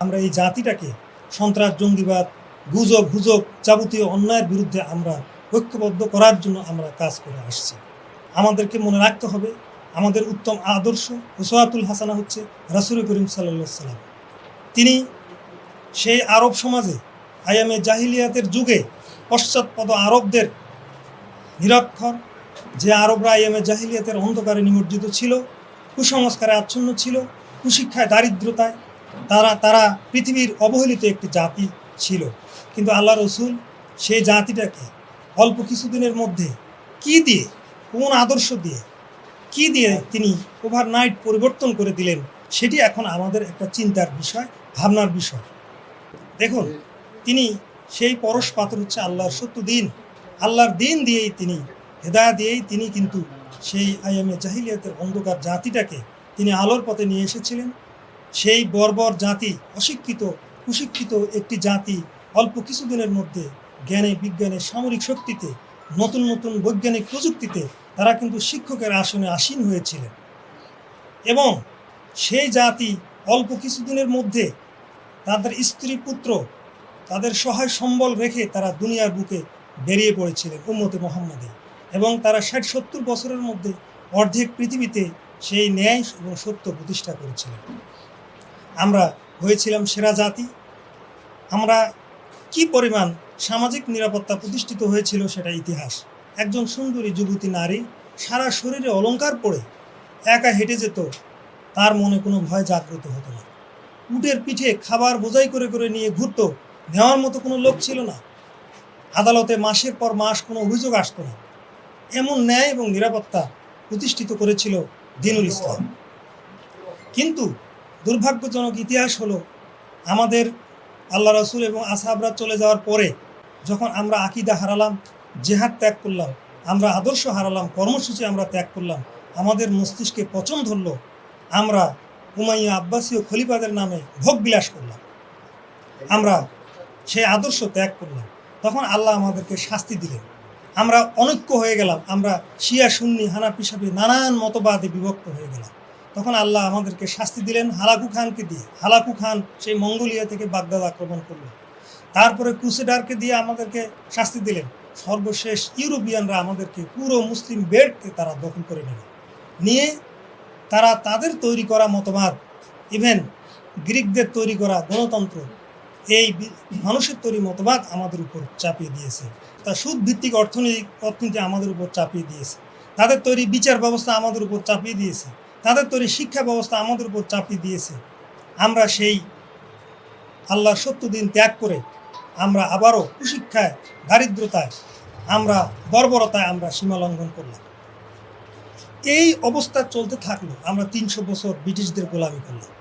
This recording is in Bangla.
আমরা এই জাতিটাকে সন্ত্রাস, জঙ্গিবাদ, গুজব, হুজব, যাবতীয় অন্যায়ের বিরুদ্ধে আমরা ঐক্যবদ্ধ করার জন্য আমরা কাজ করে আসছি। আমাদেরকে মনে রাখতে হবে, আমাদের উত্তম আদর্শ উসওয়াতুল হাসানা হচ্ছে রাসূল করিম সাল্লাল্লাহু আলাইহি ওয়াসাল্লাম। তিনি সেই আরব সমাজে আয়ামে জাহিলিয়াতের যুগে পশ্চাৎপদ আরবদের নিরক্ষর, যে আরবরা আয়ামে জাহিলিয়াতের অন্ধকারে নিমজ্জিত ছিল, কুসংস্কারে আচ্ছন্ন ছিল, কুশিক্ষায়, দারিদ্রতায়, তারা পৃথিবীর অবহেলিত একটি জাতি ছিল। কিন্তু আল্লাহ রসুল সেই জাতিটাকে অল্প কিছুদিনের মধ্যে কি দিয়ে, কোন আদর্শ দিয়ে, কি দিয়ে তিনি ওভারনাইট পরিবর্তন করে দিলেন, সেটি এখন আমাদের একটা চিন্তার বিষয়, ভাবনার বিষয়। দেখুন, তিনি সেই পরশ পাথর হচ্ছে আল্লাহর সত্য দিন, আল্লাহর দিন দিয়েই তিনি, হেদায়েত দিয়েই তিনি কিন্তু সেই আয়ামে জাহিলিয়াতের অন্ধকার জাতিটাকে তিনি আলোর পথে নিয়ে এসেছিলেন। সেই বর্বর জাতি, অশিক্ষিত, কুশিক্ষিত একটি জাতি অল্প কিছুদিনের মধ্যে জ্ঞানে, বিজ্ঞানে, সামরিক শক্তিতে, নতুন নতুন বৈজ্ঞানিক প্রযুক্তিতে তারা কিন্তু শিক্ষকের আসনে আসীন হয়েছিলেন। এবং সেই জাতি অল্প কিছুদিনের মধ্যে তাদের স্ত্রী, পুত্র, তাদের সহায় সম্বল রেখে তারা দুনিয়ার বুকে বেরিয়ে পড়েছিলেন উম্মতে মুহাম্মাদী। এবং তারা ৬০-৭০ বছরের মধ্যে অর্ধেক পৃথিবীতে সেই ন্যায় এবং সত্য প্রতিষ্ঠা করেছিলেন। আমরা হয়েছিলাম সেরা জাতি। আমরা কি পরিমাণ সামাজিক নিরাপত্তা প্রতিষ্ঠিত হয়েছিল সেটা ইতিহাস। একজন সুন্দরী যুবতী নারী সারা শরীরে অলংকার পরে একা হেঁটে যেত, তার মনে কোনো ভয় জাগ্রত হতো না। উটের পিঠে খাবার বোঝাই করে করে নিয়ে ঘুরত, নেওয়ার মতো কোনো লোক ছিল না। আদালতে মাসের পর মাস কোনো অভিযোগ আসতো না। এমন ন্যায় এবং নিরাপত্তা প্রতিষ্ঠিত করেছিল দ্বীনুল ইসলাম। কিন্তু দুর্ভাগ্যজনক ইতিহাস হলো, আমাদের আল্লাহ রাসূল এবং আসহাবরা চলে যাওয়ার পরে যখন আমরা আকীদা হারালাম, জিহাদ ত্যাগ করলাম, আমরা আদর্শ হারালাম, কর্মসূচি আমরা ত্যাগ করলাম, আমাদের মস্তিষ্কে পচন ধরল, আমরা উমাইয়া আব্বাসীয় খলিফাদের নামে ভোগ বিলাস করলাম, আমরা সেই আদর্শ ত্যাগ করলাম। তখন আল্লাহ আমাদেরকে শাস্তি দিলেন। আমরা অনৈক্য হয়ে গেলাম, আমরা শিয়া, সুন্নি, হানাফি, শাফি নানান মতবাদে বিভক্ত হয়ে গেলাম। তখন আল্লাহ আমাদেরকে শাস্তি দিলেন হালাকু খানকে দিয়ে। হালাকু খান সেই মঙ্গোলিয়া থেকে বাগদাদ আক্রমণ করল। তারপরে ক্রুসেডারকে দিয়ে আমাদেরকে শাস্তি দিলেন। সর্বশেষ ইউরোপিয়ানরা আমাদেরকে, পুরো মুসলিম বেল্টকে তারা দখল করে নিয়ে তারা তাদের তৈরি করা মতবাদ, ইভেন গ্রিকদের তৈরি করা গণতন্ত্র, এই মানুষের তৈরি মতবাদ আমাদের উপর চাপিয়ে দিয়েছে। তা সুদ ভিত্তিক অর্থনীতি আমাদের উপর চাপিয়ে দিয়েছে। তাদের তৈরি বিচার ব্যবস্থা আমাদের উপর চাপিয়ে দিয়েছে। তাদের তৈরি শিক্ষা ব্যবস্থা আমাদের উপর চাপিয়ে দিয়েছে। আমরা সেই আল্লাহর সত্য দিন ত্যাগ করে আমরা আবারও কুশিক্ষায়, দারিদ্রতায়, আমরা বর্বরতায় আমরা সীমা লঙ্ঘন করলাম। এই অবস্থা চলতে থাকলো, আমরা ৩০০ বছর ব্রিটিশদের গোলামি করলাম।